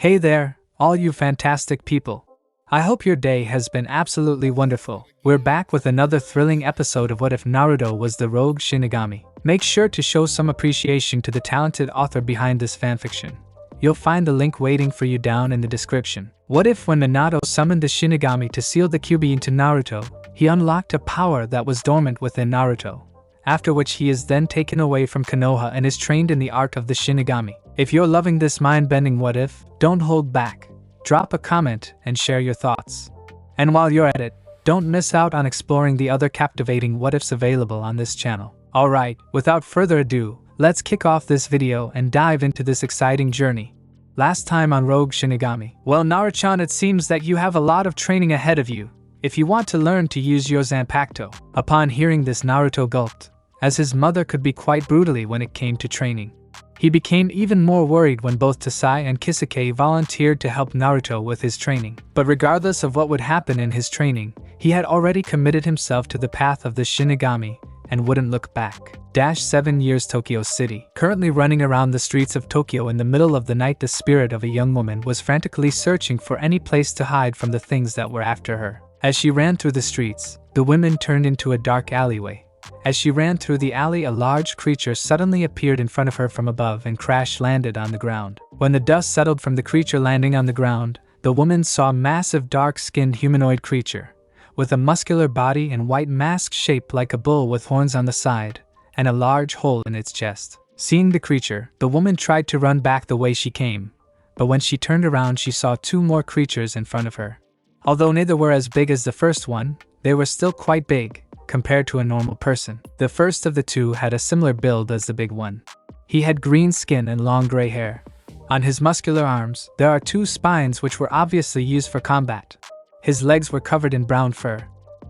Hey there, all you fantastic people. I hope your day has been absolutely wonderful. We're back with another thrilling episode of What If Naruto Was the Rogue Shinigami. Make sure to show some appreciation to the talented author behind this fanfiction. You'll find the link waiting for you down in the description. What if when Minato summoned the Shinigami to seal the Kyuubi into Naruto, he unlocked a power that was dormant within Naruto, after which he is then taken away from Konoha and is trained in the art of the Shinigami. If you're loving this mind-bending what if, don't hold back. Drop a comment and share your thoughts. And while you're at it, don't miss out on exploring the other captivating what ifs available on this channel. Alright, without further ado, let's kick off this video and dive into this exciting journey. Last time on Rogue Shinigami. Well, Naruto, it seems that you have a lot of training ahead of you, if you want to learn to use your Zanpakuto. Upon hearing this, Naruto gulped, as his mother could be quite brutally when it came to training. He became even more worried when both Tasai and Kisuke volunteered to help Naruto with his training. But regardless of what would happen in his training, he had already committed himself to the path of the Shinigami and wouldn't look back. 7 years Tokyo City. Currently running around the streets of Tokyo in the middle of the night, the spirit of a young woman was frantically searching for any place to hide from the things that were after her. As she ran through the streets, the woman turned into a dark alleyway. As she ran through the alley, a large creature suddenly appeared in front of her from above and crash-landed on the ground. When the dust settled from the creature landing on the ground, the woman saw a massive dark-skinned humanoid creature, with a muscular body and white mask shaped like a bull with horns on the side, and a large hole in its chest. Seeing the creature, the woman tried to run back the way she came, but when she turned around she saw two more creatures in front of her. Although neither were as big as the first one, they were still quite big compared to a normal person. The first of the two had a similar build as the big one. He had green skin and long gray hair. On his muscular arms, there are two spines which were obviously used for combat. His legs were covered in brown fur.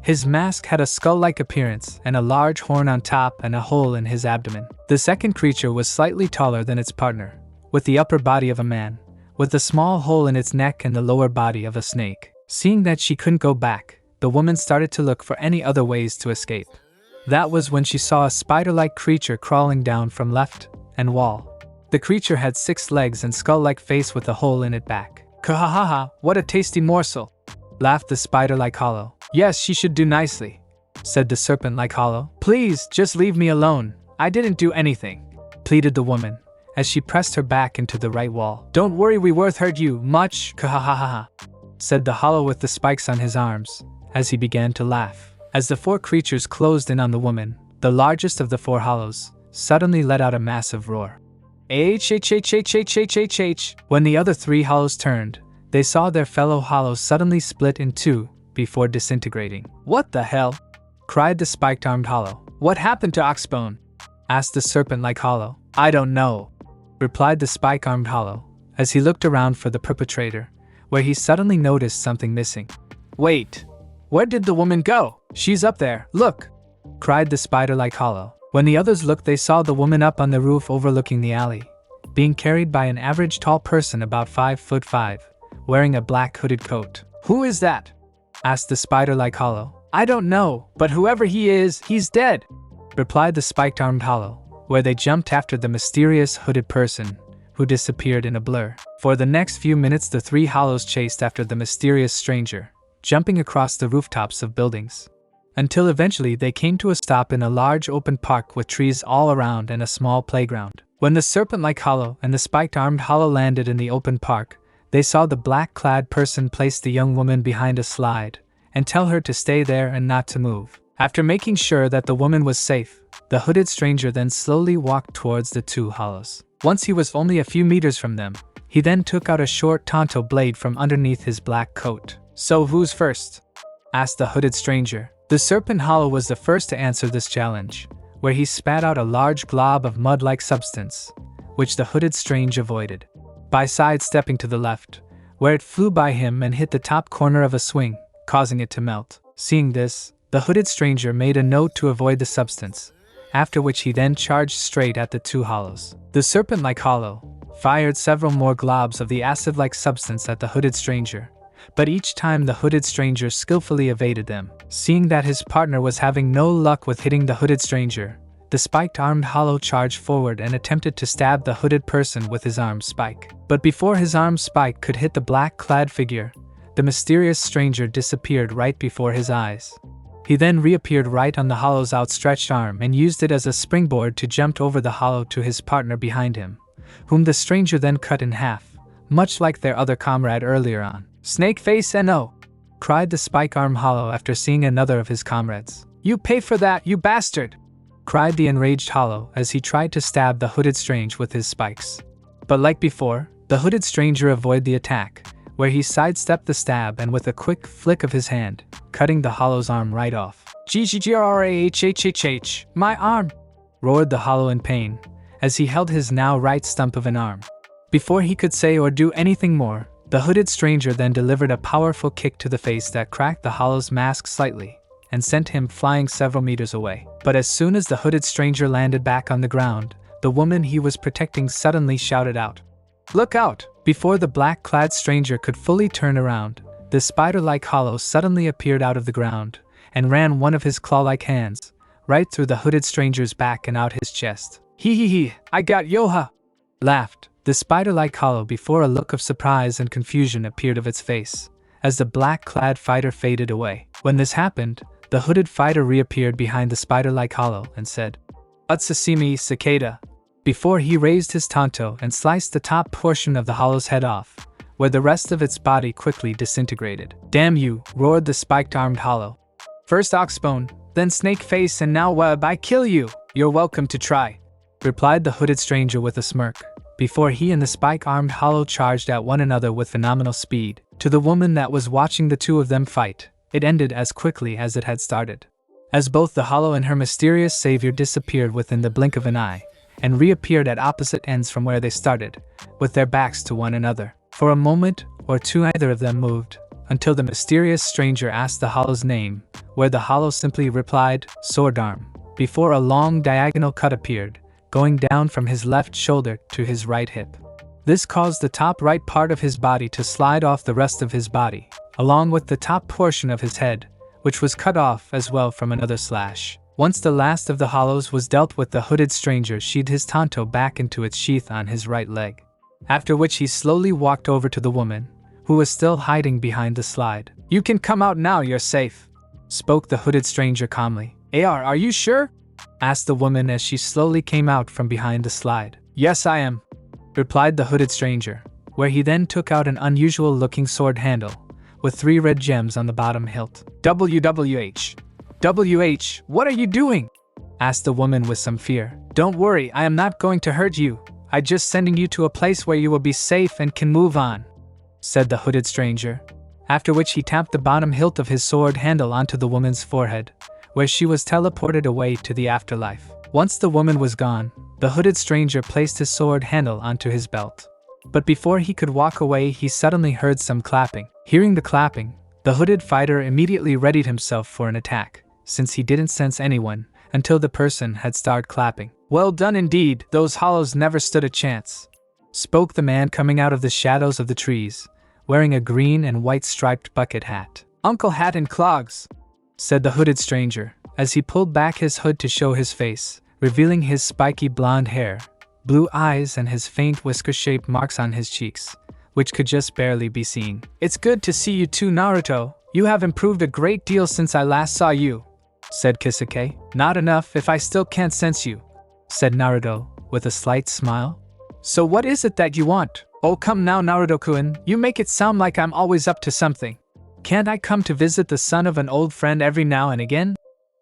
His mask had a skull-like appearance and a large horn on top and a hole in his abdomen. The second creature was slightly taller than its partner, with the upper body of a man, with a small hole in its neck and the lower body of a snake. Seeing that she couldn't go back, the woman started to look for any other ways to escape. That was when she saw a spider-like creature crawling down from left and wall. The creature had 6 legs and skull-like face with a hole in it back. "Kahahaha, what a tasty morsel!" laughed the spider-like hollow. "Yes, she should do nicely," said the serpent-like hollow. "Please, just leave me alone. I didn't do anything," pleaded the woman, as she pressed her back into the right wall. "Don't worry, we won't hurt you much, kahahaha," said the hollow with the spikes on his arms, as he began to laugh. As the 4 creatures closed in on the woman, the largest of the 4 hollows suddenly let out a massive roar. H. When the other 3 hollows turned, they saw their fellow hollows suddenly split in 2 before disintegrating. "What the hell?" cried the spiked-armed hollow. "What happened to Oxbone?" asked the serpent-like hollow. "I don't know," replied the spike-armed hollow, as he looked around for the perpetrator, where he suddenly noticed something missing. "Wait! Where did the woman go? She's up there, look!" cried the spider-like hollow. When the others looked, they saw the woman up on the roof overlooking the alley, being carried by an average tall person about 5'5", wearing a black hooded coat. "Who is that?" asked the spider-like hollow. "I don't know, but whoever he is, he's dead," replied the spiked-armed hollow, where they jumped after the mysterious hooded person, who disappeared in a blur. For the next few minutes, the 3 hollows chased after the mysterious stranger, jumping across the rooftops of buildings, until eventually they came to a stop in a large open park with trees all around and a small playground. When the serpent-like hollow and the spiked-armed hollow landed in the open park, they saw the black-clad person place the young woman behind a slide and tell her to stay there and not to move. After making sure that the woman was safe, the hooded stranger then slowly walked towards the 2 hollows. Once he was only a few meters from them, he then took out a short tonto blade from underneath his black coat. "So who's first?" asked the hooded stranger. The serpent hollow was the first to answer this challenge, where he spat out a large glob of mud-like substance, which the hooded stranger avoided by sidestepping to the left, where it flew by him and hit the top corner of a swing, causing it to melt. Seeing this, the hooded stranger made a note to avoid the substance, after which he then charged straight at the 2 hollows. The serpent-like hollow fired several more globs of the acid-like substance at the hooded stranger, but each time the hooded stranger skillfully evaded them. Seeing that his partner was having no luck with hitting the hooded stranger, The spiked-armed hollow charged forward and attempted to stab the hooded person with his arm spike. But before his arm spike could hit the black-clad figure, the mysterious stranger disappeared right before his eyes. He then reappeared right on the hollow's outstretched arm and used it as a springboard to jump over the hollow to his partner behind him, whom the stranger then cut in half, much like their other comrade earlier on. "Snake face no!" cried the spike-arm hollow after seeing another of his comrades. "You pay for that, you bastard!" cried the enraged hollow as he tried to stab the hooded stranger with his spikes. But like before, the hooded stranger avoided the attack, where he sidestepped the stab and with a quick flick of his hand, cutting the hollow's arm right off. "GGGRAHHHH, my arm!" roared the hollow in pain, as he held his now right stump of an arm. Before he could say or do anything more, the hooded stranger then delivered a powerful kick to the face that cracked the hollow's mask slightly, and sent him flying several meters away. But as soon as the hooded stranger landed back on the ground, the woman he was protecting suddenly shouted out, "Look out!" Before the black-clad stranger could fully turn around, the spider-like hollow suddenly appeared out of the ground, and ran one of his claw-like hands, right through the hooded stranger's back and out his chest. "Hee, I got Yoha!" laughed the spider-like hollow before a look of surprise and confusion appeared of its face, as the black-clad fighter faded away. When this happened, the hooded fighter reappeared behind the spider-like hollow and said, "Utsasimi cicada," before he raised his tanto and sliced the top portion of the hollow's head off, where the rest of its body quickly disintegrated. "Damn you," roared the spiked-armed hollow. "First oxbone, then snake face, and now web, I kill you. You're welcome to try," replied the hooded stranger with a smirk, before he and the spike-armed hollow charged at one another with phenomenal speed. To the woman that was watching the two of them fight, it ended as quickly as it had started, as both the hollow and her mysterious savior disappeared within the blink of an eye, and reappeared at opposite ends from where they started, with their backs to one another. For a moment or two neither of them moved, until the mysterious stranger asked the hollow's name, where the hollow simply replied, "Sword arm," before a long diagonal cut appeared, going down from his left shoulder to his right hip. This caused the top right part of his body to slide off the rest of his body, along with the top portion of his head, which was cut off as well from another slash. Once the last of the hollows was dealt with, the hooded stranger sheathed his tanto back into its sheath on his right leg, after which he slowly walked over to the woman, who was still hiding behind the slide. "You can come out now, you're safe," spoke the hooded stranger calmly. "Are you sure?" asked the woman as she slowly came out from behind the slide. "Yes, I am," replied the hooded stranger, where he then took out an unusual-looking sword handle, with 3 red gems on the bottom hilt. WH, what are you doing?" asked the woman with some fear. "Don't worry, I am not going to hurt you. I'm just sending you to a place where you will be safe and can move on," said the hooded stranger, after which he tapped the bottom hilt of his sword handle onto the woman's forehead, where she was teleported away to the afterlife. Once the woman was gone, the hooded stranger placed his sword handle onto his belt. But before he could walk away, he suddenly heard some clapping. Hearing the clapping, the hooded fighter immediately readied himself for an attack, since he didn't sense anyone until the person had started clapping. "Well done indeed, those hollows never stood a chance," spoke the man coming out of the shadows of the trees, wearing a green and white striped bucket hat. "Uncle Hat and Clogs," said the hooded stranger, as he pulled back his hood to show his face, revealing his spiky blonde hair, blue eyes, and his faint whisker-shaped marks on his cheeks, which could just barely be seen. "It's good to see you too, Naruto. You have improved a great deal since I last saw you," said Kisuke. "Not enough if I still can't sense you," said Naruto, with a slight smile. "So what is it that you want?" "Oh come now, Naruto-kun, you make it sound like I'm always up to something. Can't I come to visit the son of an old friend every now and again?"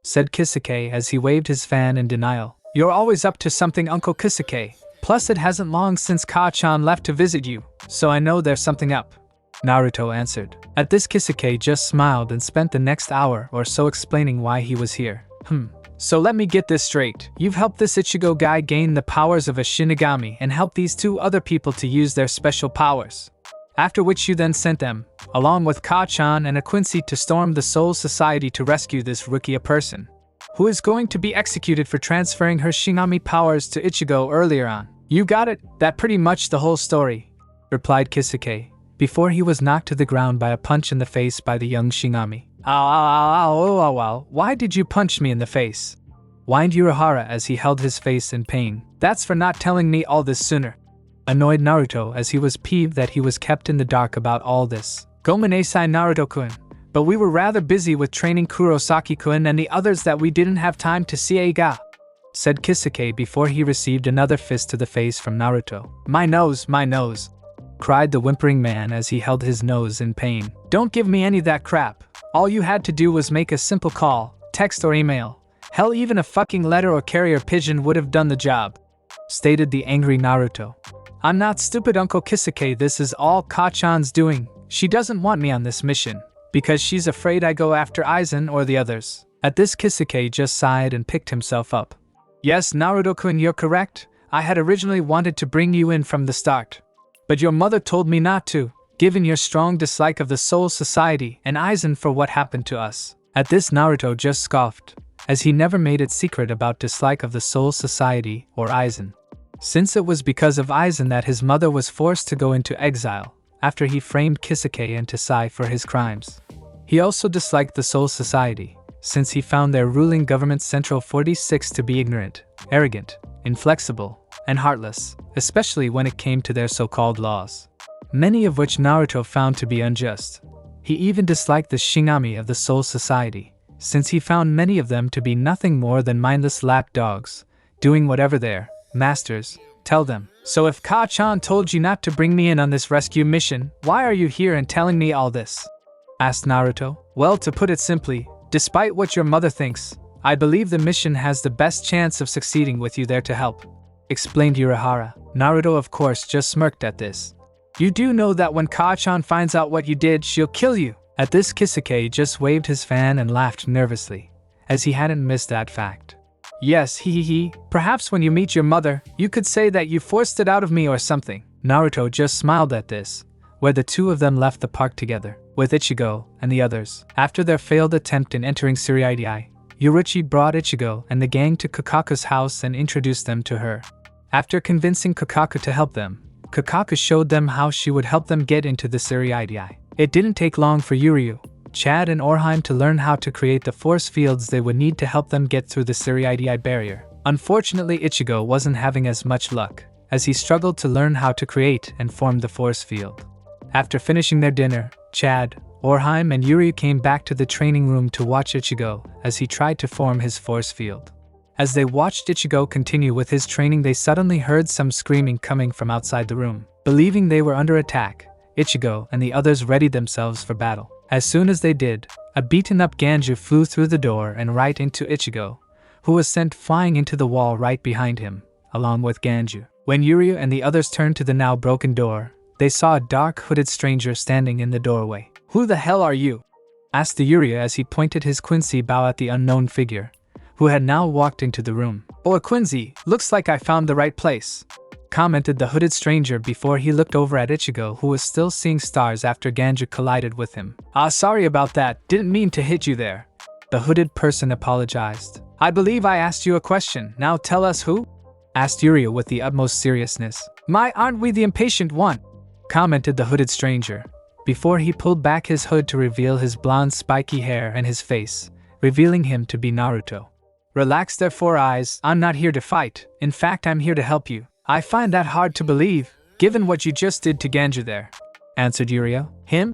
said Kisuke as he waved his fan in denial. "You're always up to something, Uncle Kisuke. Plus it hasn't long since Ka-chan left to visit you, so I know there's something up," Naruto answered. At this, Kisuke just smiled and spent the next hour or so explaining why he was here. So let me get this straight. You've helped this Ichigo guy gain the powers of a Shinigami and helped these 2 other people to use their special powers. After which you then sent them, along with Ka-chan and a Quincy, to storm the Soul Society to rescue this rookie person, who is going to be executed for transferring her Shinigami powers to Ichigo earlier on. "You got it, that pretty much the whole story," replied Kisuke, before he was knocked to the ground by a punch in the face by the young Shinigami. Ow, why did you punch me in the face?" whined Urahara as he held his face in pain. That's for not telling me all this sooner. Annoyed Naruto as he was peeved that he was kept in the dark about all this. Gomenesai Naruto-kun, but we were rather busy with training Kurosaki-kun and the others that we didn't have time to see Eiga, said Kisuke before he received another fist to the face from Naruto. My nose, cried the whimpering man as he held his nose in pain. Don't give me any of that crap. All you had to do was make a simple call, text or email. Hell, even a fucking letter or carrier pigeon would have done the job, stated the angry Naruto. I'm not stupid, Uncle Kisuke. This is all Ka-chan's doing. She doesn't want me on this mission, because she's afraid I go after Aizen or the others. At this, Kisuke just sighed and picked himself up. Yes, Naruto-kun, you're correct. I had originally wanted to bring you in from the start, but your mother told me not to, given your strong dislike of the Soul Society and Aizen for what happened to us. At this, Naruto just scoffed, as he never made it secret about dislike of the Soul Society or Aizen, since it was because of Aizen that his mother was forced to go into exile after he framed Kisuke and Tasai for his crimes. He also disliked the Soul Society, since he found their ruling government Central 46 to be ignorant, arrogant, inflexible, and heartless, especially when it came to their so-called laws, many of which Naruto found to be unjust. He even disliked the Shinigami of the Soul Society, since he found many of them to be nothing more than mindless lapdogs, doing whatever their masters tell them. So if Ka-chan told you not to bring me in on this rescue mission, why are you here and telling me all this? Asked Naruto. Well, to put it simply, despite what your mother thinks, I believe the mission has the best chance of succeeding with you there to help, explained Urahara. Naruto of course just smirked at this. You do know that when Ka-chan finds out what you did, she'll kill you. At this, Kisuke just waved his fan and laughed nervously, as he hadn't missed that fact. Yes, perhaps when you meet your mother, you could say that you forced it out of me or something. Naruto just smiled at this, where the two of them left the park together, with Ichigo and the others. After their failed attempt in entering Tsurayuki, Yuruchi brought Ichigo and the gang to Kakaku's house and introduced them to her. After convincing Kakaku to help them, Kakaku showed them how she would help them get into the Tsurayuki. It didn't take long for Yuryu, Chad and Orihime to learn how to create the force fields they would need to help them get through the Tsurayuki barrier. Unfortunately, Ichigo wasn't having as much luck, as he struggled to learn how to create and form the force field. After finishing their dinner, Chad, Orihime and Yuryu came back to the training room to watch Ichigo as he tried to form his force field. As they watched Ichigo continue with his training, they suddenly heard some screaming coming from outside the room. Believing they were under attack, Ichigo and the others readied themselves for battle. As soon as they did, a beaten-up Ganju flew through the door and right into Ichigo, who was sent flying into the wall right behind him, along with Ganju. When Yuryu and the others turned to the now broken door, they saw a dark hooded stranger standing in the doorway. Who the hell are you? Asked the Yuryu as he pointed his Quincy bow at the unknown figure, who had now walked into the room. Oh, Quincy, looks like I found the right place, commented the hooded stranger before he looked over at Ichigo, who was still seeing stars after Ganju collided with him. Sorry about that, didn't mean to hit you there. The hooded person apologized. I believe I asked you a question, now tell us who? Asked Yuryu with the utmost seriousness. Aren't we the impatient one? Commented the hooded stranger, before he pulled back his hood to reveal his blonde spiky hair and his face, revealing him to be Naruto. Relax there, Four Eyes, I'm not here to fight, in fact I'm here to help you. I find that hard to believe, given what you just did to Ganju there, answered Yuryu. Him?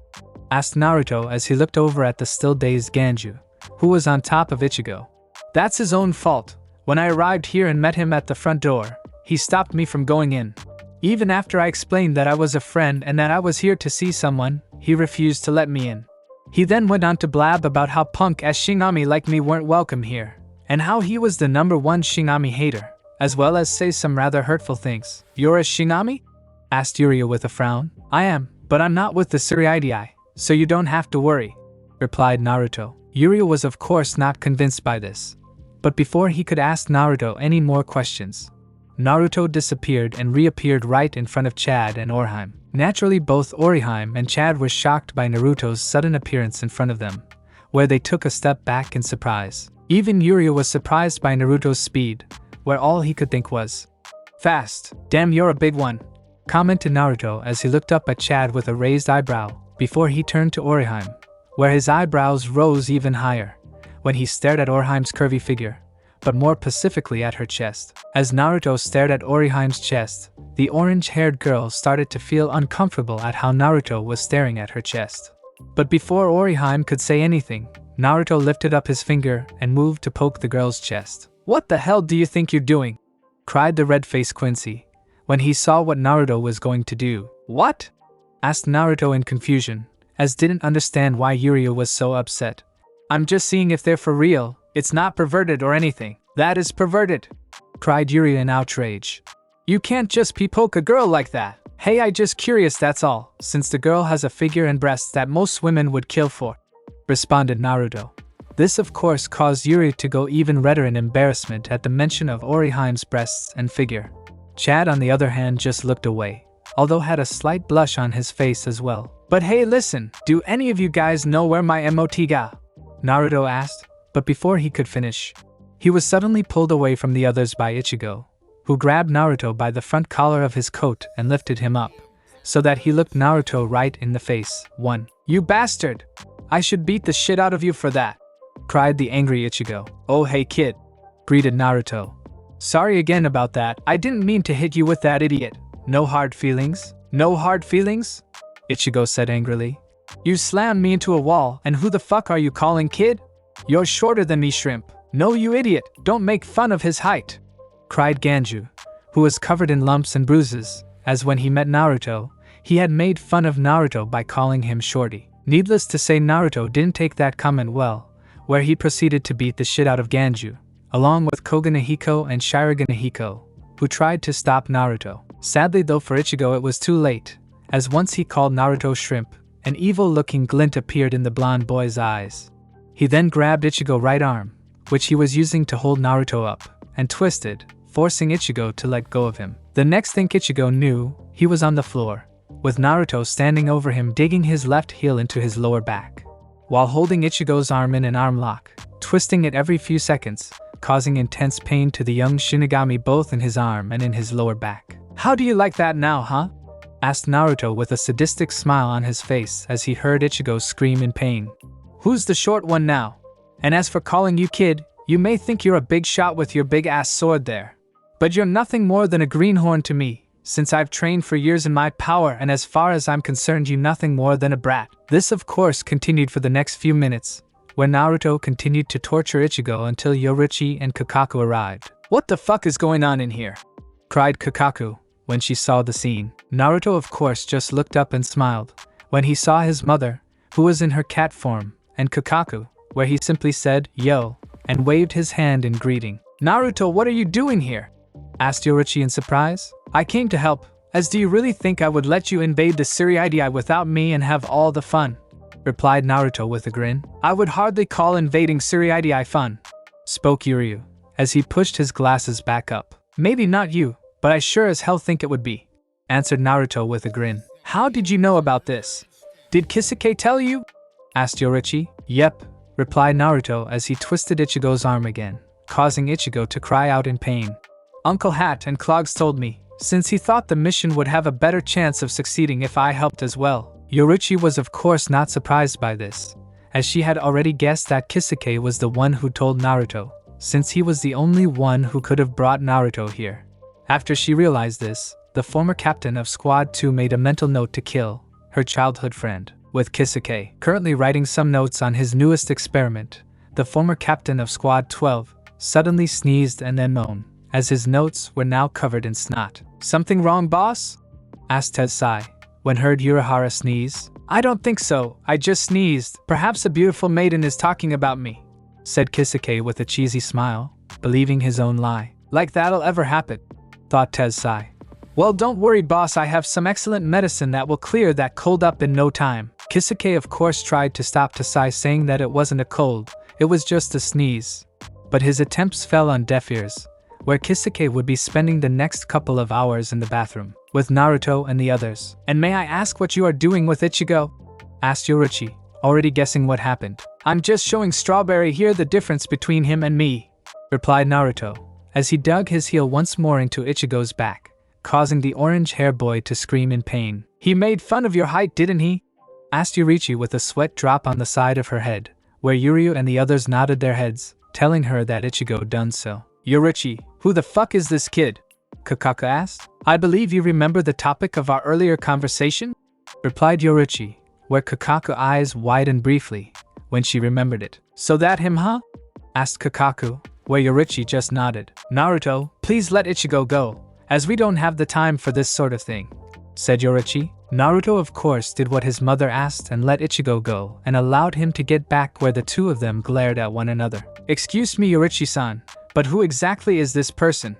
Asked Naruto as he looked over at the still dazed Ganju, who was on top of Ichigo. That's his own fault. When I arrived here and met him at the front door, he stopped me from going in. Even after I explained that I was a friend and that I was here to see someone, he refused to let me in. He then went on to blab about how punk-ass Shinigami like me weren't welcome here, and how he was the #1 Shinigami hater, as well as say some rather hurtful things. You're a Shinigami? Asked Yuryu with a frown. I am, but I'm not with the Tsurayuki, so you don't have to worry, replied Naruto. Yuryu was of course not convinced by this, but before he could ask Naruto any more questions, Naruto disappeared and reappeared right in front of Chad and Orihime. Naturally, both Orihime and Chad were shocked by Naruto's sudden appearance in front of them, where they took a step back in surprise. Even Yuryu was surprised by Naruto's speed, where all he could think was, fast. Damn, you're a big one, commented Naruto as he looked up at Chad with a raised eyebrow, before he turned to Orihime, where his eyebrows rose even higher, when he stared at Orihime's curvy figure, but more specifically at her chest. As Naruto stared at Orihime's chest, the orange-haired girl started to feel uncomfortable at how Naruto was staring at her chest. But before Orihime could say anything, Naruto lifted up his finger and moved to poke the girl's chest. "What the hell do you think you're doing?" cried the red-faced Quincy, when he saw what Naruto was going to do. "What?" asked Naruto in confusion, as didn't understand why Uryu was so upset. "I'm just seeing if they're for real. It's not perverted or anything." "That is perverted," cried Uryu in outrage. "You can't just poke a girl like that." "Hey, I just curious, that's all, since the girl has a figure and breasts that most women would kill for," responded Naruto. This of course caused Uryu to go even redder in embarrassment at the mention of Orihime's breasts and figure. Chad on the other hand just looked away, although had a slight blush on his face as well. "But hey, listen, do any of you guys know where my MOT got?" Naruto asked, but before he could finish, he was suddenly pulled away from the others by Ichigo, who grabbed Naruto by the front collar of his coat and lifted him up, so that he looked Naruto right in the face. "1. You bastard! I should beat the shit out of you for that!" cried the angry Ichigo. "Oh hey kid," greeted Naruto. "Sorry again about that, I didn't mean to hit you with that, idiot. No hard feelings? No hard feelings?" Ichigo said angrily. "You slammed me into a wall, and who the fuck are you calling kid? You're shorter than me, shrimp." "No you idiot, don't make fun of his height," cried Ganju, who was covered in lumps and bruises, as when he met Naruto, he had made fun of Naruto by calling him shorty. Needless to say, Naruto didn't take that comment well, where he proceeded to beat the shit out of Ganju, along with Koganehiko and Shiraganehiko, who tried to stop Naruto. Sadly though for Ichigo it was too late, as once he called Naruto shrimp, an evil-looking glint appeared in the blonde boy's eyes. He then grabbed Ichigo's right arm, which he was using to hold Naruto up, and twisted, forcing Ichigo to let go of him. The next thing Ichigo knew, he was on the floor, with Naruto standing over him digging his left heel into his lower back, while holding Ichigo's arm in an arm lock, twisting it every few seconds, causing intense pain to the young Shinigami both in his arm and in his lower back. "How do you like that now, huh?" asked Naruto with a sadistic smile on his face as he heard Ichigo scream in pain. "Who's the short one now? And as for calling you kid, you may think you're a big shot with your big ass sword there, but you're nothing more than a greenhorn to me, since I've trained for years in my power, and as far as I'm concerned you nothing more than a brat." This of course continued for the next few minutes, where Naruto continued to torture Ichigo until Yoruichi and Kakaku arrived. "What the fuck is going on in here?" cried Kakaku when she saw the scene. Naruto of course just looked up and smiled when he saw his mother, who was in her cat form, and Kakaku, where he simply said, "Yo," and waved his hand in greeting. "Naruto, what are you doing here?" asked Yoruichi in surprise. "I came to help, as do you really think I would let you invade the Suriidai without me and have all the fun?" replied Naruto with a grin. "I would hardly call invading Suriidai fun," spoke Uryu, as he pushed his glasses back up. "Maybe not you, but I sure as hell think it would be," answered Naruto with a grin. "How did you know about this? Did Kisuke tell you?" asked Yoruichi. "Yep," replied Naruto as he twisted Ichigo's arm again, causing Ichigo to cry out in pain. "Uncle Hat and Clogs told me, since he thought the mission would have a better chance of succeeding if I helped as well." Yoruichi was of course not surprised by this, as she had already guessed that Kisuke was the one who told Naruto, since he was the only one who could have brought Naruto here. After she realized this, the former captain of Squad 2 made a mental note to kill her childhood friend, with Kisuke currently writing some notes on his newest experiment. The former captain of Squad 12 suddenly sneezed and then moaned, as his notes were now covered in snot. "Something wrong, boss?" asked Tensai, when heard Urahara sneeze. "I don't think so, I just sneezed. Perhaps a beautiful maiden is talking about me," said Kisuke with a cheesy smile, believing his own lie. "Like that'll ever happen," thought Tensai. "Well, don't worry, boss, I have some excellent medicine that will clear that cold up in no time." Kisuke of course tried to stop Tensai, saying that it wasn't a cold, it was just a sneeze. But his attempts fell on deaf ears, where Kisuke would be spending the next couple of hours in the bathroom, with Naruto and the others. "And may I ask what you are doing with Ichigo?" asked Yoruichi, already guessing what happened. "I'm just showing Strawberry here the difference between him and me," replied Naruto, as he dug his heel once more into Ichigo's back, causing the orange-haired boy to scream in pain. "He made fun of your height, didn't he?" asked Yoruichi with a sweat drop on the side of her head, where Uryu and the others nodded their heads, telling her that Ichigo done so. Yorichi, who the fuck is this kid? Kakaku asked. I believe you remember the topic of our earlier conversation? Replied Yorichi, where Kakaku's eyes widened briefly when she remembered it. So that him, huh? Asked Kakaku, where Yorichi just nodded. Naruto, please let Ichigo go, as we don't have the time for this sort of thing, said Yorichi. Naruto of course did what his mother asked and let Ichigo go and allowed him to get back where the two of them glared at one another. Excuse me Yorichi-san, but who exactly is this person?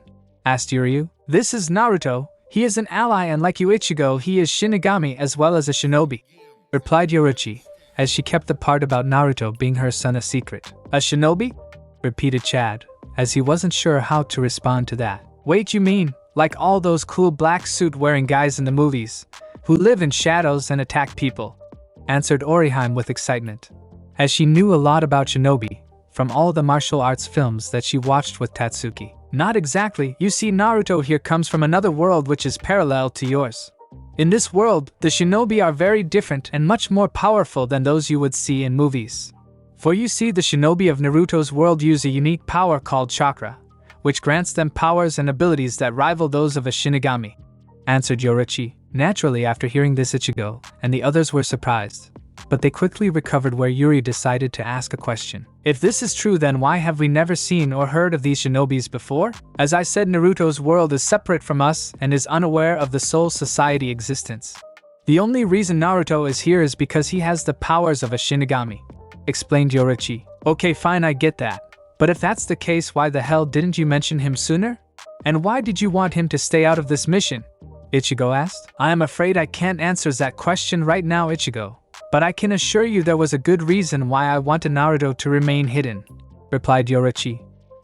Asked Yuryu. This is Naruto. He is an ally and like you Ichigo, he is Shinigami as well as a shinobi, replied Yorichi, as she kept the part about Naruto being her son a secret. A shinobi? Repeated Chad, as he wasn't sure how to respond to that. Wait, you mean, like all those cool black suit wearing guys in the movies, who live in shadows and attack people? Answered Orihime with excitement, as she knew a lot about shinobi from all the martial arts films that she watched with Tatsuki. Not exactly, you see Naruto here comes from another world which is parallel to yours. In this world, the shinobi are very different and much more powerful than those you would see in movies. For you see the shinobi of Naruto's world use a unique power called chakra, which grants them powers and abilities that rival those of a Shinigami, answered Yorichi. Naturally, after hearing this, Ichigo and the others were surprised, but they quickly recovered where Yuri decided to ask a question. If this is true, then why have we never seen or heard of these shinobis before? As I said, Naruto's world is separate from us and is unaware of the Soul Society existence. The only reason Naruto is here is because he has the powers of a Shinigami, explained Yorichi. Okay, fine, I get that. But if that's the case, why the hell didn't you mention him sooner? And why did you want him to stay out of this mission? Ichigo asked. I am afraid I can't answer that question right now, Ichigo. But I can assure you there was a good reason why I wanted Naruto to remain hidden, replied Yorichi,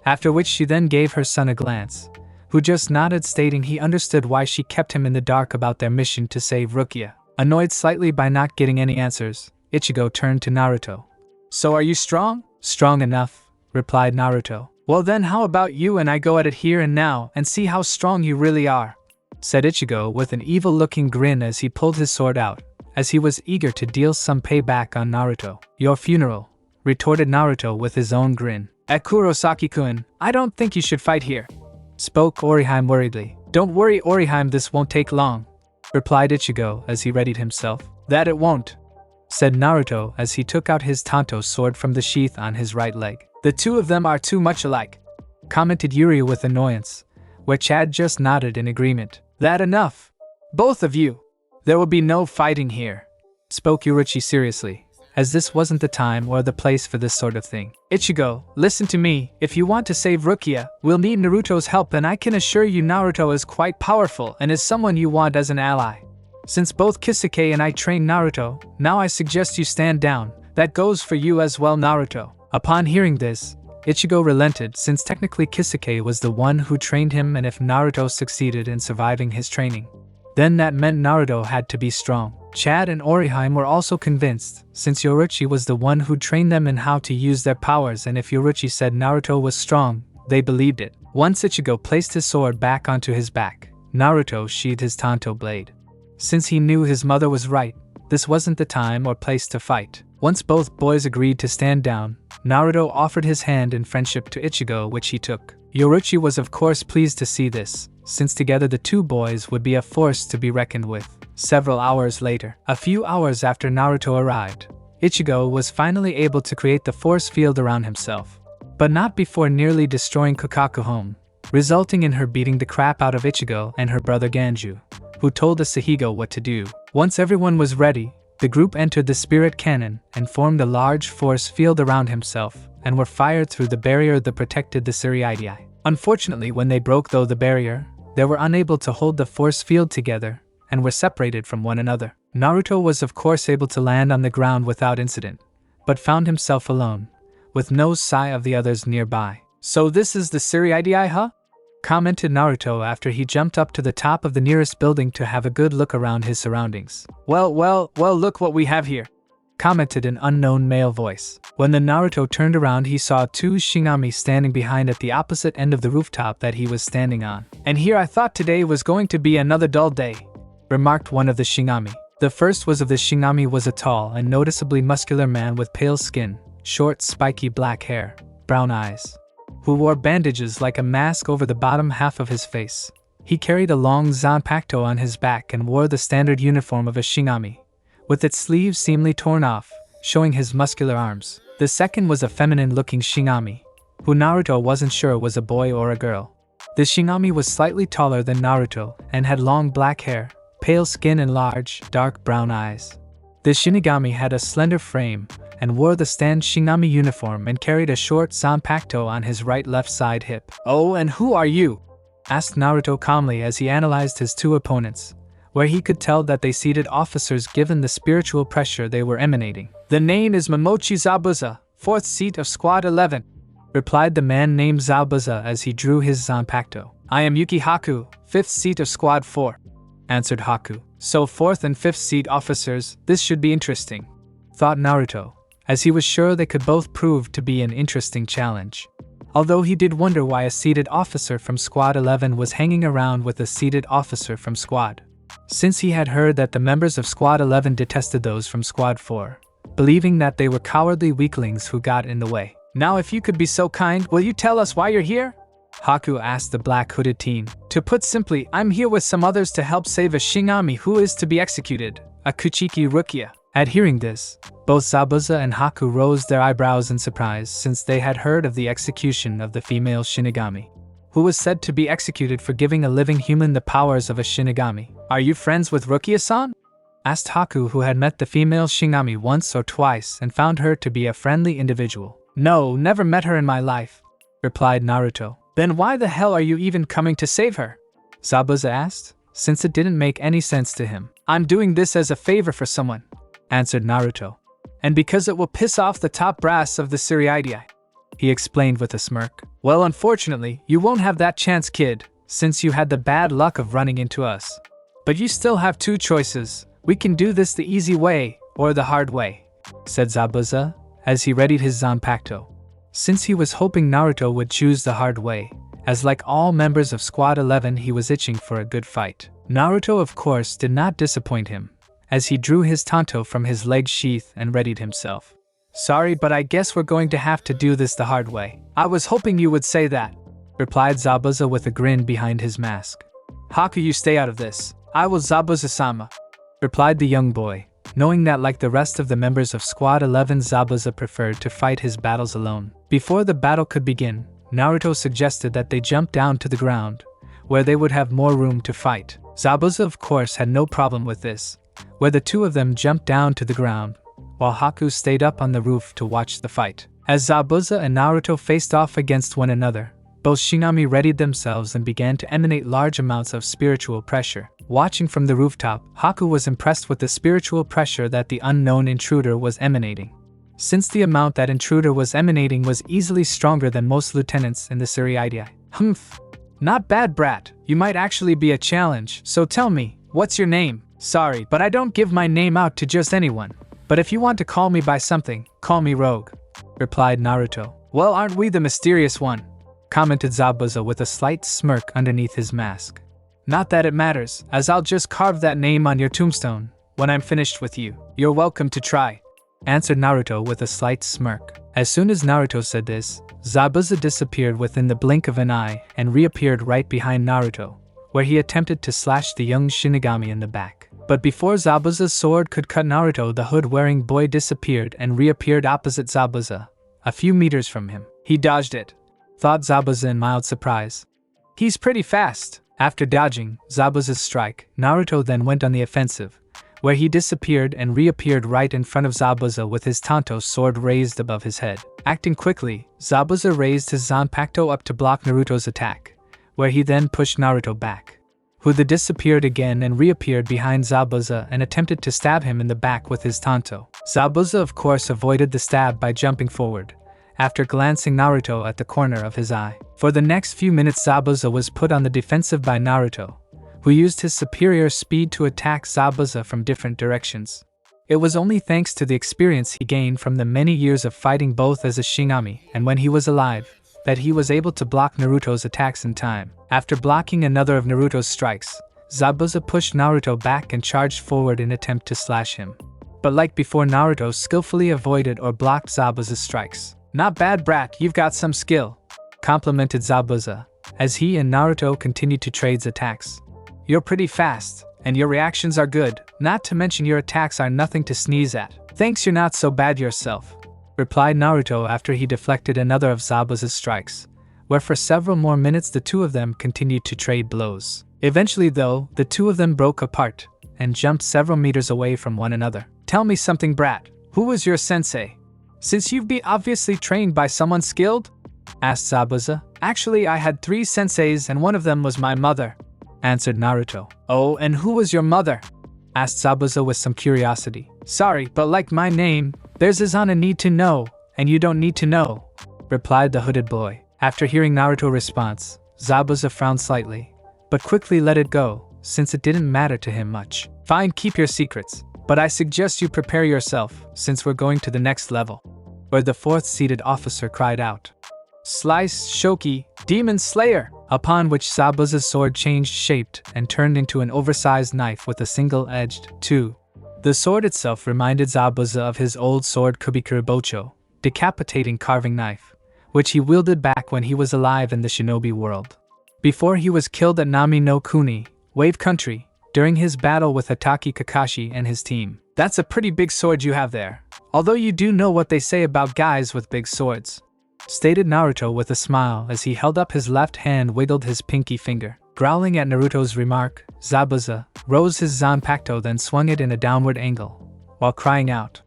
after which she then gave her son a glance, who just nodded, stating he understood why she kept him in the dark about their mission to save Rukia. Annoyed slightly by not getting any answers, Ichigo turned to Naruto. So are you strong? Strong enough, replied Naruto. Well then how about you and I go at it here and now and see how strong you really are, said Ichigo with an evil-looking grin as he pulled his sword out, as he was eager to deal some payback on Naruto. Your funeral, retorted Naruto with his own grin. At Kurosaki-kun, I don't think you should fight here, spoke Orihime worriedly. Don't worry Orihime, this won't take long, replied Ichigo as he readied himself. That it won't, said Naruto as he took out his Tanto sword from the sheath on his right leg. The two of them are too much alike, commented Yuri with annoyance, where Chad just nodded in agreement. That enough. Both of you. There will be no fighting here, spoke Yorichi seriously, as this wasn't the time or the place for this sort of thing. Ichigo, listen to me, if you want to save Rukia, we'll need Naruto's help, and I can assure you Naruto is quite powerful and is someone you want as an ally. Since both Kisuke and I trained Naruto, now I suggest you stand down. That goes for you as well, Naruto. Upon hearing this, Ichigo relented, since technically Kisuke was the one who trained him, and if Naruto succeeded in surviving his training, then that meant Naruto had to be strong. Chad and Orihime were also convinced, since Yorichi was the one who trained them in how to use their powers, and if Yorichi said Naruto was strong, they believed it. Once Ichigo placed his sword back onto his back, Naruto sheathed his Tanto blade. Since he knew his mother was right, this wasn't the time or place to fight. Once both boys agreed to stand down, Naruto offered his hand in friendship to Ichigo, which he took. Yorichi was of course pleased to see this, since together the two boys would be a force to be reckoned with. Several hours later, a few hours after Naruto arrived, Ichigo was finally able to create the force field around himself, but not before nearly destroying Kakaku home, resulting in her beating the crap out of Ichigo and her brother Ganju, who told the Sahigo what to do. Once everyone was ready, the group entered the spirit cannon and formed a large force field around himself, and were fired through the barrier that protected the Suriidai. Unfortunately, when they broke through the barrier, they were unable to hold the force field together, and were separated from one another. Naruto was of course able to land on the ground without incident, but found himself alone, with no sign of the others nearby. So this is the Suriidai, huh? Commented Naruto after he jumped up to the top of the nearest building to have a good look around his surroundings. Well, look what we have here, commented an unknown male voice. When the Naruto turned around, he saw two Shinigami standing behind at the opposite end of the rooftop that he was standing on. And here I thought today was going to be another dull day, remarked one of the Shinigami. The first was of the Shinigami was a tall and noticeably muscular man with pale skin, short spiky black hair, brown eyes, who wore bandages like a mask over the bottom half of his face. He carried a long zanpakuto on his back and wore the standard uniform of a Shinigami, with its sleeves seemingly torn off, showing his muscular arms. The second was a feminine-looking Shinigami, who Naruto wasn't sure was a boy or a girl. The Shinigami was slightly taller than Naruto and had long black hair, pale skin and large, dark brown eyes. The Shinigami had a slender frame and wore the stand Shinigami uniform and carried a short zanpakuto on his right-left side hip. "Oh, and who are you?" asked Naruto calmly as he analyzed his two opponents, where he could tell that they seated officers given the spiritual pressure they were emanating. "The name is Momochi Zabuza, 4th seat of Squad 11, replied the man named Zabuza as he drew his zanpakuto. "I am Yuki Haku, 5th seat of Squad 4, answered Haku. "So 4th and 5th seat officers, this should be interesting," thought Naruto, as he was sure they could both prove to be an interesting challenge. Although he did wonder why a seated officer from Squad 11 was hanging around with a seated officer from Squad, since he had heard that the members of Squad 11 detested those from Squad 4, believing that they were cowardly weaklings who got in the way. "Now if you could be so kind, will you tell us why you're here?" Haku asked the black hooded teen. "To put simply, I'm here with some others to help save a Shinigami who is to be executed, a Kuchiki Rukia." At hearing this, both Zabuza and Haku rose their eyebrows in surprise since they had heard of the execution of the female Shinigami, who was said to be executed for giving a living human the powers of a Shinigami. "Are you friends with Rukia-san?" asked Haku, who had met the female Shinigami once or twice and found her to be a friendly individual. "No, never met her in my life," replied Naruto. "Then why the hell are you even coming to save her?" Zabuza asked, since it didn't make any sense to him. "I'm doing this as a favor for someone," answered Naruto, "and because it will piss off the top brass of the Suriidai," he explained with a smirk. "Well, unfortunately, you won't have that chance, kid, since you had the bad luck of running into us. But you still have two choices. We can do this the easy way, or the hard way," said Zabuza, as he readied his zanpakuto. Since he was hoping Naruto would choose the hard way, as like all members of Squad 11 he was itching for a good fight. Naruto of course did not disappoint him, as he drew his tanto from his leg sheath and readied himself. "Sorry, but I guess we're going to have to do this the hard way." "I was hoping you would say that," replied Zabuza with a grin behind his mask. "Haku, you stay out of this. I will Zabuza-sama," replied the young boy, knowing that like the rest of the members of Squad 11, Zabuza preferred to fight his battles alone. Before the battle could begin, Naruto suggested that they jump down to the ground, where they would have more room to fight. Zabuza of course had no problem with this, where the two of them jumped down to the ground, while Haku stayed up on the roof to watch the fight. As Zabuza and Naruto faced off against one another, both Shinigami readied themselves and began to emanate large amounts of spiritual pressure. Watching from the rooftop, Haku was impressed with the spiritual pressure that the unknown intruder was emanating, since the amount that intruder was emanating was easily stronger than most lieutenants in the Suriidai. "Humph. Not bad, brat. You might actually be a challenge, so tell me, what's your name?" "Sorry, but I don't give my name out to just anyone. But if you want to call me by something, call me Rogue," replied Naruto. "Well, aren't we the mysterious one?" commented Zabuza with a slight smirk underneath his mask. "Not that it matters, as I'll just carve that name on your tombstone when I'm finished with you." "You're welcome to try," answered Naruto with a slight smirk. As soon as Naruto said this, Zabuza disappeared within the blink of an eye and reappeared right behind Naruto, where he attempted to slash the young Shinigami in the back. But before Zabuza's sword could cut Naruto, the hood-wearing boy disappeared and reappeared opposite Zabuza, a few meters from him. "He dodged it," thought Zabuza in mild surprise. "He's pretty fast." After dodging Zabuza's strike, Naruto then went on the offensive, where he disappeared and reappeared right in front of Zabuza with his tanto sword raised above his head. Acting quickly, Zabuza raised his zanpakuto up to block Naruto's attack, where he then pushed Naruto back, who then disappeared again and reappeared behind Zabuza and attempted to stab him in the back with his tanto. Zabuza of course avoided the stab by jumping forward, after glancing Naruto at the corner of his eye. For the next few minutes Zabuza was put on the defensive by Naruto, who used his superior speed to attack Zabuza from different directions. It was only thanks to the experience he gained from the many years of fighting both as a Shinigami and when he was alive, that he was able to block Naruto's attacks in time. After blocking another of Naruto's strikes, Zabuza pushed Naruto back and charged forward in attempt to slash him. But like before, Naruto skillfully avoided or blocked Zabuza's strikes. Not bad, brat, you've got some skill, complimented Zabuza, as he and Naruto continued to trade attacks. You're pretty fast, and your reactions are good, not to mention your attacks are nothing to sneeze at. Thanks, you're not so bad yourself, replied Naruto after he deflected another of Zabuza's strikes, where for several more minutes the two of them continued to trade blows. Eventually though, the two of them broke apart, and jumped several meters away from one another. Tell me something, brat, who was your sensei? Since you've been obviously trained by someone skilled? Asked Zabuza. Actually, I had 3 senseis and one of them was my mother, answered Naruto. Oh, and who was your mother? Asked Zabuza with some curiosity. Sorry, but like my name, there's Izana need to know, and you don't need to know, replied the hooded boy. After hearing Naruto's response, Zabuza frowned slightly, but quickly let it go, since it didn't matter to him much. Fine, keep your secrets, but I suggest you prepare yourself, since we're going to the next level, where the 4th seated officer cried out. Slice, Shoki, Demon Slayer! Upon which Zabuza's sword changed shape and turned into an oversized knife with a single-edged, too. The sword itself reminded Zabuza of his old sword Kubikuribocho, decapitating carving knife, which he wielded back when he was alive in the shinobi world. Before he was killed at Nami no Kuni, Wave Country, during his battle with Hatake Kakashi and his team. That's a pretty big sword you have there, although you do know what they say about guys with big swords, stated Naruto with a smile as he held up his left hand wiggled his pinky finger. Growling at Naruto's remark, Zabuza rose his Zanpakuto then swung it in a downward angle, while crying out,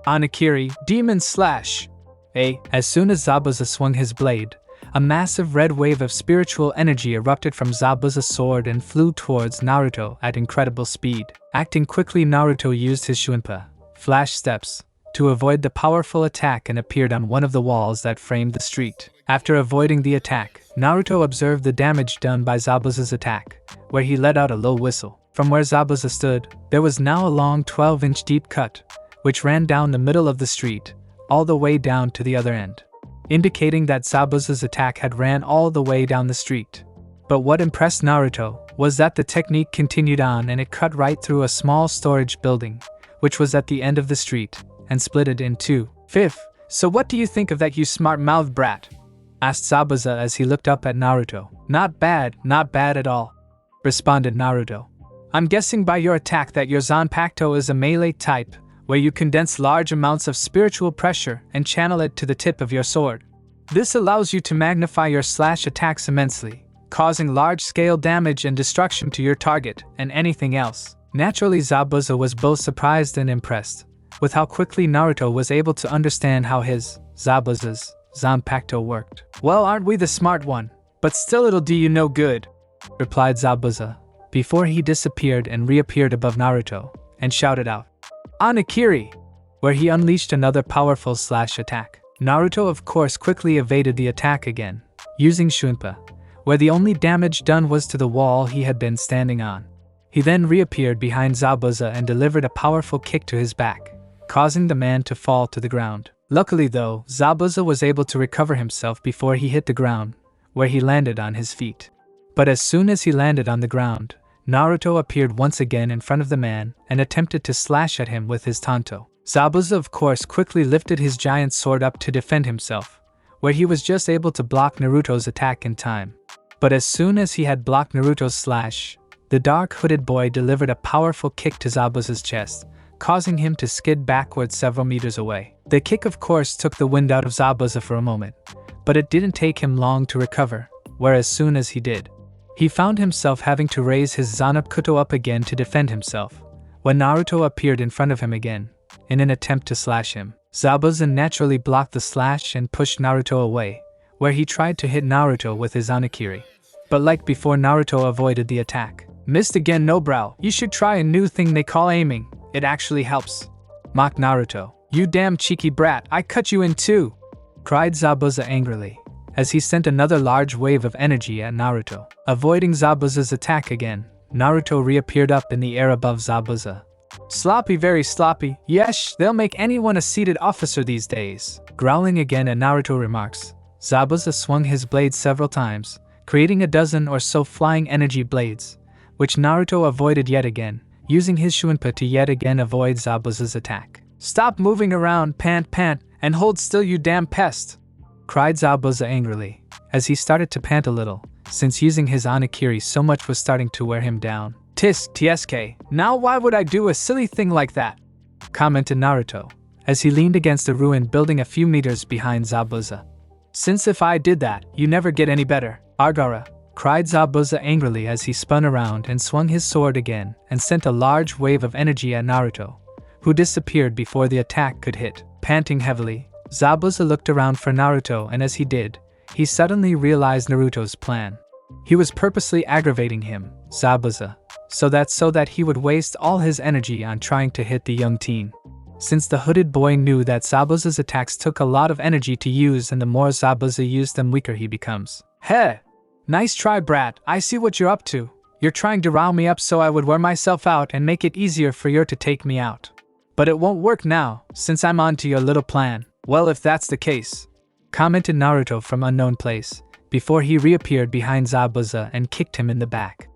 Anakiri, Demon Slash! As soon as Zabuza swung his blade, a massive red wave of spiritual energy erupted from Zabuza's sword and flew towards Naruto at incredible speed. Acting quickly, Naruto used his Shuinpa, Flash Steps, to avoid the powerful attack and appeared on one of the walls that framed the street. After avoiding the attack, Naruto observed the damage done by Zabuza's attack, where he let out a low whistle. From where Zabuza stood, there was now a long 12-inch deep cut, which ran down the middle of the street, all the way down to the other end, indicating that Zabuza's attack had ran all the way down the street. But what impressed Naruto was that the technique continued on and it cut right through a small storage building, which was at the end of the street, and split it in two. Fifth, so what do you think of that, you smart-mouthed brat? Asked Zabuza as he looked up at Naruto. Not bad at all, responded Naruto. I'm guessing by your attack that your Zanpakuto is a melee type, where you condense large amounts of spiritual pressure and channel it to the tip of your sword. This allows you to magnify your slash attacks immensely, causing large-scale damage and destruction to your target and anything else. Naturally, Zabuza was both surprised and impressed with how quickly Naruto was able to understand how Zabuza's Zanpakuto worked. Well, aren't we the smart one? But still it'll do you no good, replied Zabuza, before he disappeared and reappeared above Naruto, and shouted out, Anakiri! Where he unleashed another powerful slash attack. Naruto of course quickly evaded the attack again, using Shuinpa, where the only damage done was to the wall he had been standing on. He then reappeared behind Zabuza and delivered a powerful kick to his back, causing the man to fall to the ground. Luckily though, Zabuza was able to recover himself before he hit the ground, where he landed on his feet. But as soon as he landed on the ground, Naruto appeared once again in front of the man and attempted to slash at him with his tanto. Zabuza of course quickly lifted his giant sword up to defend himself, where he was just able to block Naruto's attack in time. But as soon as he had blocked Naruto's slash, the dark hooded boy delivered a powerful kick to Zabuza's chest, causing him to skid backwards several meters away. The kick of course took the wind out of Zabuza for a moment, but it didn't take him long to recover, where as soon as he did, he found himself having to raise his Zanpakuto up again to defend himself, when Naruto appeared in front of him again, in an attempt to slash him. Zabuza naturally blocked the slash and pushed Naruto away, where he tried to hit Naruto with his Anakiri. But like before, Naruto avoided the attack. Missed again, no brow. You should try a new thing they call aiming. It actually helps, mocked Naruto. You damn cheeky brat, I cut you in two, cried Zabuza angrily, as he sent another large wave of energy at Naruto. Avoiding Zabuza's attack again, Naruto reappeared up in the air above Zabuza. Sloppy, very sloppy. Yesh, they'll make anyone a seated officer these days. Growling again at Naruto remarks, Zabuza swung his blade several times, creating a dozen or so flying energy blades, which Naruto avoided yet again, using his Shuinpa to yet again avoid Zabuza's attack. Stop moving around, pant, and hold still, you damn pest, cried Zabuza angrily, as he started to pant a little, since using his Onigiri so much was starting to wear him down. TSK, now why would I do a silly thing like that? Commented Naruto, as he leaned against a ruined building a few meters behind Zabuza. Since if I did that, you never get any better. Urahara, cried Zabuza angrily as he spun around and swung his sword again and sent a large wave of energy at Naruto, who disappeared before the attack could hit. Panting heavily, Zabuza looked around for Naruto, and as he did, he suddenly realized Naruto's plan. He was purposely aggravating him, Zabuza, so that he would waste all his energy on trying to hit the young teen. Since the hooded boy knew that Zabuza's attacks took a lot of energy to use, and the more Zabuza used them, weaker he becomes. Heh! Nice try, brat. I see what you're up to. You're trying to rile me up so I would wear myself out and make it easier for you to take me out. But it won't work now, since I'm on to your little plan. Well, if that's the case, commented Naruto from unknown place, before he reappeared behind Zabuza and kicked him in the back.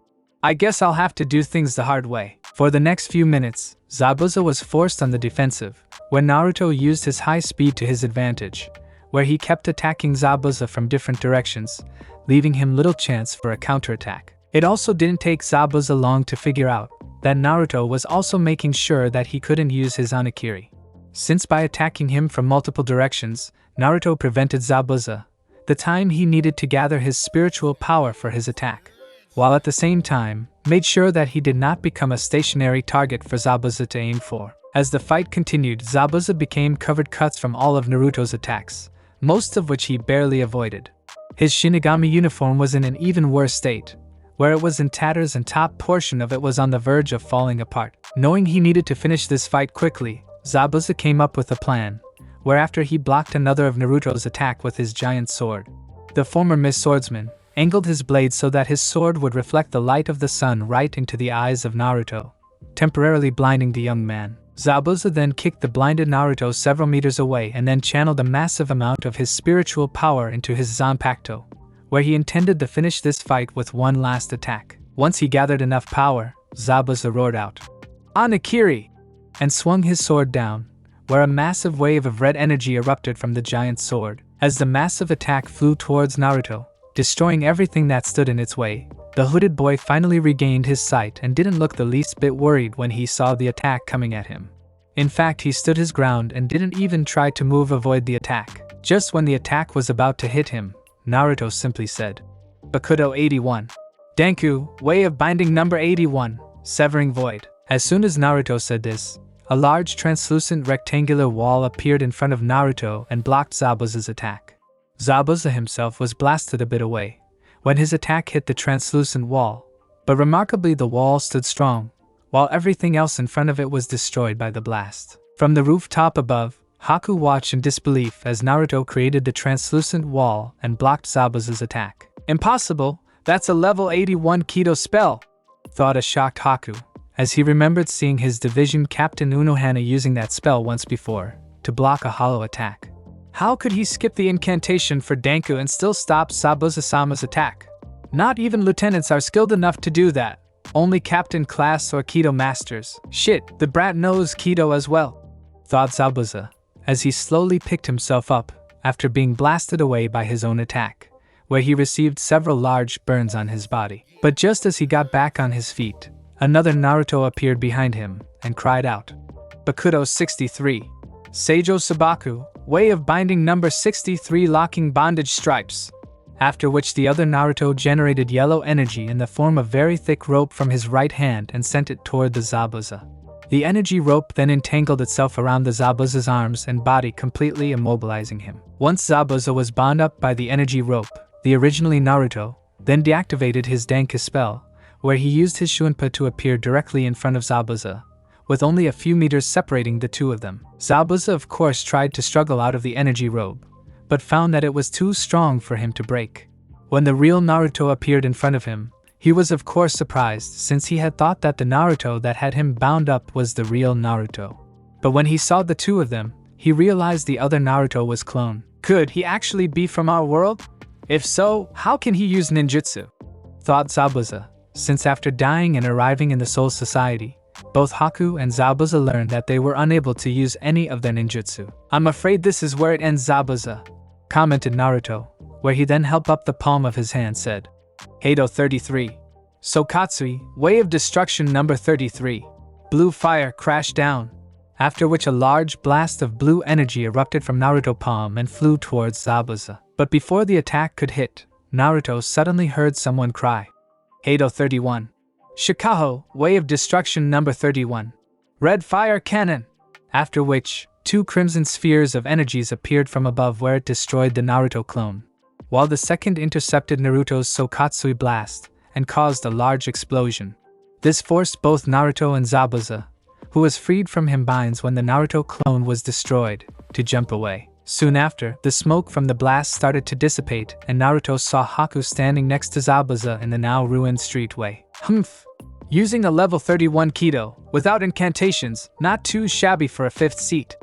I guess I'll have to do things the hard way. For the next few minutes, Zabuza was forced on the defensive, when Naruto used his high speed to his advantage, where he kept attacking Zabuza from different directions, leaving him little chance for a counterattack. It also didn't take Zabuza long to figure out that Naruto was also making sure that he couldn't use his Onigiri, since by attacking him from multiple directions, Naruto prevented Zabuza the time he needed to gather his spiritual power for his attack, while at the same time made sure that he did not become a stationary target for Zabuza to aim for. As the fight continued, Zabuza became covered cuts from all of Naruto's attacks, most of which he barely avoided. His Shinigami uniform was in an even worse state, where it was in tatters and top portion of it was on the verge of falling apart. Knowing he needed to finish this fight quickly, Zabuza came up with a plan, where after he blocked another of Naruto's attack with his giant sword. The former Mist Swordsman angled his blade so that his sword would reflect the light of the sun right into the eyes of Naruto, temporarily blinding the young man. Zabuza then kicked the blinded Naruto several meters away and then channeled a massive amount of his spiritual power into his Zanpakuto, where he intended to finish this fight with one last attack. Once he gathered enough power, Zabuza roared out, "Onigiri!" and swung his sword down, where a massive wave of red energy erupted from the giant sword. As the massive attack flew towards Naruto, destroying everything that stood in its way, the hooded boy finally regained his sight and didn't look the least bit worried when he saw the attack coming at him. In fact, he stood his ground and didn't even try to avoid the attack. Just when the attack was about to hit him, Naruto simply said, "Bakudo 81. Denku, way of binding number 81, severing void." As soon as Naruto said this, a large translucent rectangular wall appeared in front of Naruto and blocked Zabuza's attack. Zabuza himself was blasted a bit away when his attack hit the translucent wall, but remarkably the wall stood strong, while everything else in front of it was destroyed by the blast. From the rooftop above, Haku watched in disbelief as Naruto created the translucent wall and blocked Zabuza's attack. "Impossible, that's a level 81 Kido spell," thought a shocked Haku, as he remembered seeing his division captain Unohana using that spell once before, to block a hollow attack. How could he skip the incantation for Denku and still stop Zabuza-sama's attack? Not even lieutenants are skilled enough to do that, only captain class or Kido masters. Shit, the brat knows Kido as well, thought Zabuza, as he slowly picked himself up after being blasted away by his own attack, where he received several large burns on his body. But just as he got back on his feet, another Naruto appeared behind him and cried out, "Bakudo 63. Seijo Sabaku, way of binding number 63 locking bondage stripes." After which the other Naruto generated yellow energy in the form of very thick rope from his right hand and sent it toward the Zabuza. The energy rope then entangled itself around the Zabuza's arms and body, completely immobilizing him. Once Zabuza was bound up by the energy rope, the originally Naruto then deactivated his Denku spell, where he used his Shunpa to appear directly in front of Zabuza, with only a few meters separating the two of them. Zabuza of course tried to struggle out of the energy robe, but found that it was too strong for him to break. When the real Naruto appeared in front of him, he was of course surprised, since he had thought that the Naruto that had him bound up was the real Naruto. But when he saw the two of them, he realized the other Naruto was clone. Could he actually be from our world? If so, how can he use ninjutsu? Thought Zabuza, since after dying and arriving in the Soul Society, both Haku and Zabuza learned that they were unable to use any of their ninjutsu. "I'm afraid this is where it ends, Zabuza," commented Naruto, where he then held up the palm of his hand said. Hado 33. Sokatsui, Way of Destruction number 33. Blue fire crashed down, after which a large blast of blue energy erupted from Naruto's palm and flew towards Zabuza. But before the attack could hit, Naruto suddenly heard someone cry. Hado 31. Shikaho, Way of Destruction number 31. Red fire cannon! After which, 2 crimson spheres of energies appeared from above where it destroyed the Naruto clone, while the second intercepted Naruto's Sokatsui blast and caused a large explosion. This forced both Naruto and Zabuza, who was freed from him binds when the Naruto clone was destroyed, to jump away. Soon after, the smoke from the blast started to dissipate and Naruto saw Haku standing next to Zabuza in the now ruined streetway. Humph! Using a level 31 Kido, without incantations, not too shabby for a 5th seat,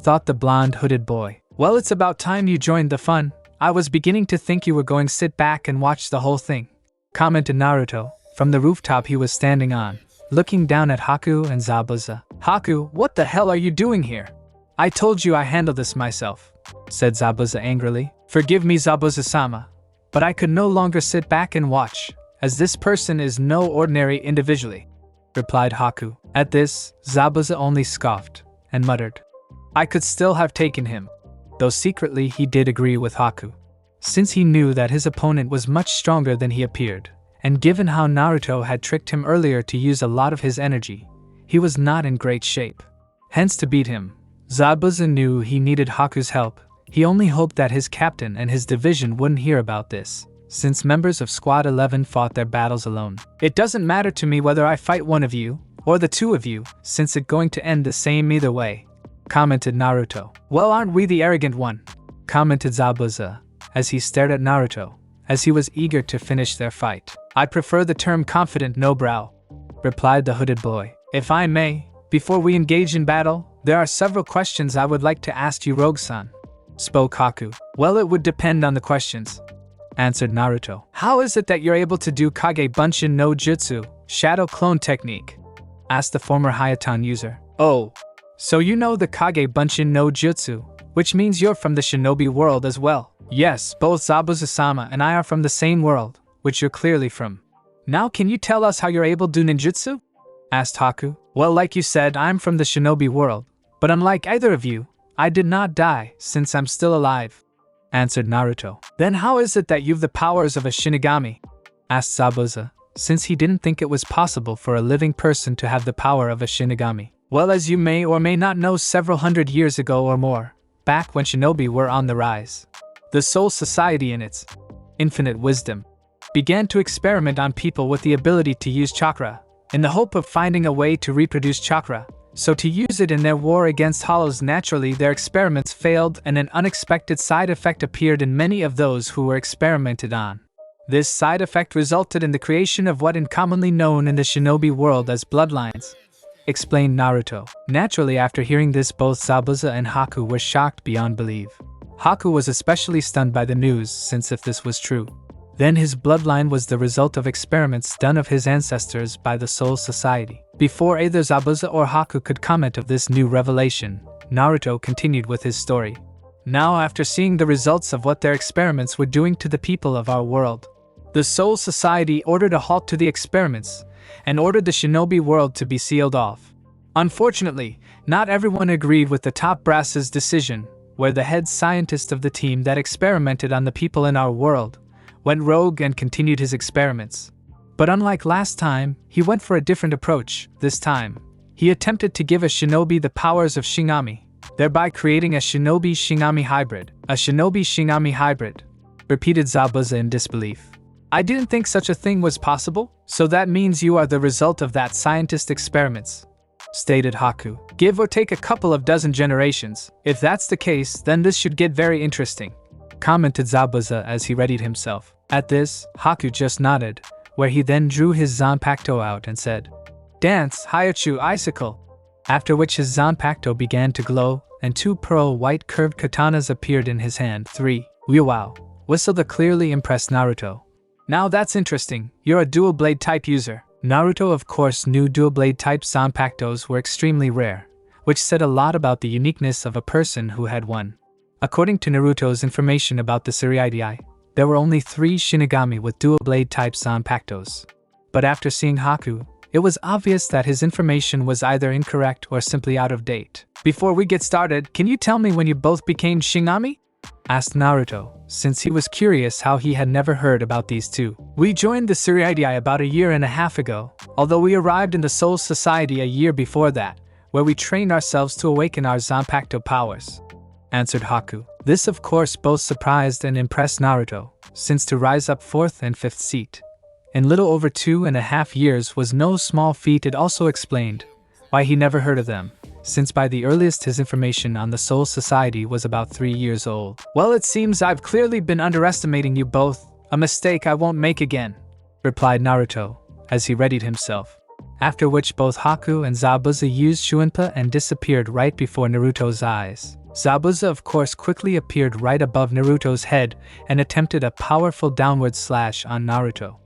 thought the blonde hooded boy. Well, it's about time you joined the fun. I was beginning to think you were going to sit back and watch the whole thing, commented Naruto, from the rooftop he was standing on, looking down at Haku and Zabuza. Haku, what the hell are you doing here? I told you I handle this myself, said Zabuza angrily. Forgive me, Zabuza-sama, but I could no longer sit back and watch, as this person is no ordinary individually, replied Haku. At this, Zabuza only scoffed and muttered, I could still have taken him, though secretly he did agree with Haku, since he knew that his opponent was much stronger than he appeared, and given how Naruto had tricked him earlier to use a lot of his energy, he was not in great shape. Hence, to beat him, Zabuza knew he needed Haku's help. He only hoped that his captain and his division wouldn't hear about this, since members of Squad 11 fought their battles alone. It doesn't matter to me whether I fight one of you, or the 2 of you, since it's going to end the same either way, commented Naruto. Well, aren't we the arrogant one? Commented Zabuza, as he stared at Naruto, as he was eager to finish their fight. I prefer the term confident no brow, replied the hooded boy. If I may, before we engage in battle, there are several questions I would like to ask you, Rogue-san, spoke Haku. Well, it would depend on the questions, answered Naruto. How is it that you're able to do Kage Bunshin no Jutsu, shadow clone technique? Asked the former Hayatan user. Oh, so you know the Kage Bunshin no Jutsu, which means you're from the shinobi world as well. Yes, both Zabuza-sama and I are from the same world, which you're clearly from. Now can you tell us how you're able to do ninjutsu? Asked Haku. Well, like you said, I'm from the shinobi world, but unlike either of you, I did not die since I'm still alive, answered Naruto. Then how is it that you've the powers of a Shinigami? Asked Zabuza, since he didn't think it was possible for a living person to have the power of a Shinigami. Well, as you may or may not know, several hundred years ago or more, back when shinobi were on the rise, the Soul Society in its infinite wisdom began to experiment on people with the ability to use chakra, in the hope of finding a way to reproduce chakra, so to use it in their war against hollows. Naturally, their experiments failed and an unexpected side effect appeared in many of those who were experimented on. This side effect resulted in the creation of what is commonly known in the shinobi world as bloodlines, explained Naruto. Naturally, after hearing this, both Zabuza and Haku were shocked beyond belief. Haku was especially stunned by the news, since if this was true, then his bloodline was the result of experiments done of his ancestors by the Soul Society. Before either Zabuza or Haku could comment of this new revelation, Naruto continued with his story. Now, after seeing the results of what their experiments were doing to the people of our world, the Soul Society ordered a halt to the experiments and ordered the shinobi world to be sealed off. Unfortunately, not everyone agreed with the top brass's decision, where the head scientist of the team that experimented on the people in our world went rogue and continued his experiments. But unlike last time, he went for a different approach. This time, he attempted to give a shinobi the powers of Shinigami, thereby creating a shinobi-Shinigami hybrid. A shinobi-Shinigami hybrid, repeated Zabuza in disbelief. I didn't think such a thing was possible, so that means you are the result of that scientist experiments, stated Haku. Give or take a couple of dozen generations. If that's the case, then this should get very interesting, commented Zabuza as he readied himself. At this, Haku just nodded, where he then drew his Zanpakuto out and said, Dance, Hayachu Icicle. After which his Zanpakuto began to glow, and 2 pearl white curved katanas appeared in his hand. 3. Wow! Whistled the clearly impressed Naruto. Now that's interesting, you're a dual blade type user. Naruto of course knew dual blade type Zanpakutos were extremely rare, which said a lot about the uniqueness of a person who had one. According to Naruto's information about the Tsurugi, there were only 3 Shinigami with dual blade type Zanpakutos. But after seeing Haku, it was obvious that his information was either incorrect or simply out of date. Before we get started, can you tell me when you both became Shinigami? Asked Naruto, since he was curious how he had never heard about these two. We joined the Tsurugi about a year and a half ago, although we arrived in the Soul Society a year before that, where we trained ourselves to awaken our Zanpakuto powers, answered Haku. This of course both surprised and impressed Naruto, since to rise up 4th and 5th seat in little over 2.5 years was no small feat. It also explained why he never heard of them, since by the earliest his information on the Soul Society was about 3 years old. Well, it seems I've clearly been underestimating you both, a mistake I won't make again, replied Naruto, as he readied himself. After which both Haku and Zabuza used Shuinpa and disappeared right before Naruto's eyes. Zabuza of course quickly appeared right above Naruto's head and attempted a powerful downward slash on Naruto,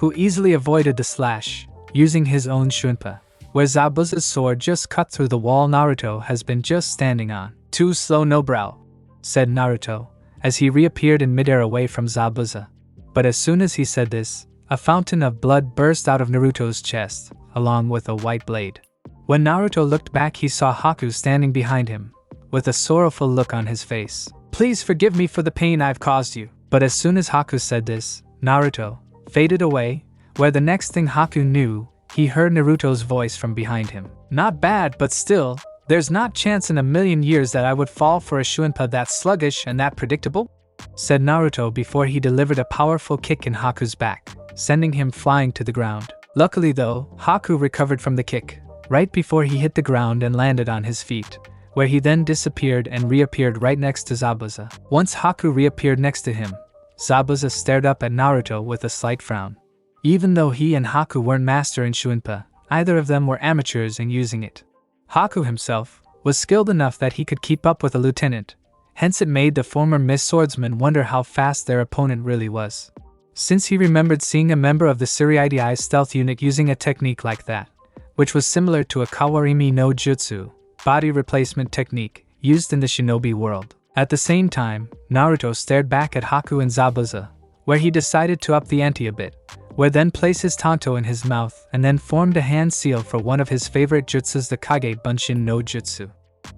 who easily avoided the slash, using his own Shuinpa, where Zabuza's sword just cut through the wall Naruto has been just standing on. Too slow, no brow, said Naruto, as he reappeared in midair away from Zabuza. But as soon as he said this, a fountain of blood burst out of Naruto's chest, along with a white blade. When Naruto looked back, he saw Haku standing behind him, with a sorrowful look on his face. Please forgive me for the pain I've caused you. But as soon as Haku said this, Naruto faded away, where the next thing Haku knew, he heard Naruto's voice from behind him. Not bad, but still, there's not chance in a million years that I would fall for a Shuinpa that sluggish and that predictable, said Naruto before he delivered a powerful kick in Haku's back, sending him flying to the ground. Luckily though, Haku recovered from the kick, right before he hit the ground and landed on his feet, where he then disappeared and reappeared right next to Zabuza. Once Haku reappeared next to him, Zabuza stared up at Naruto with a slight frown. Even though he and Haku weren't master in Shuinpa, either of them were amateurs in using it. Haku himself was skilled enough that he could keep up with a lieutenant, hence it made the former Miss Swordsman wonder how fast their opponent really was. Since he remembered seeing a member of the Tsurugi stealth unit using a technique like that, which was similar to a Kawarimi no Jutsu, body replacement technique, used in the shinobi world. At the same time, Naruto stared back at Haku and Zabuza, where he decided to up the ante a bit, where then placed his tanto in his mouth and then formed a hand seal for one of his favorite jutsus, the Kage Bunshin no Jutsu.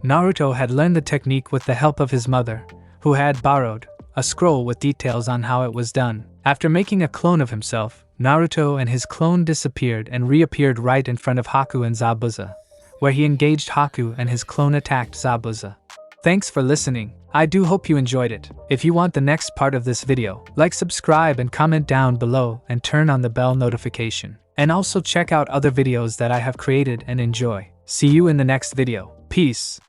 Naruto had learned the technique with the help of his mother, who had borrowed a scroll with details on how it was done. After making a clone of himself, Naruto and his clone disappeared and reappeared right in front of Haku and Zabuza, where he engaged Haku and his clone attacked Zabuza. Thanks for listening. I do hope you enjoyed it. If you want the next part of this video, like, subscribe and comment down below and turn on the bell notification. And also check out other videos that I have created and enjoy. See you in the next video. Peace.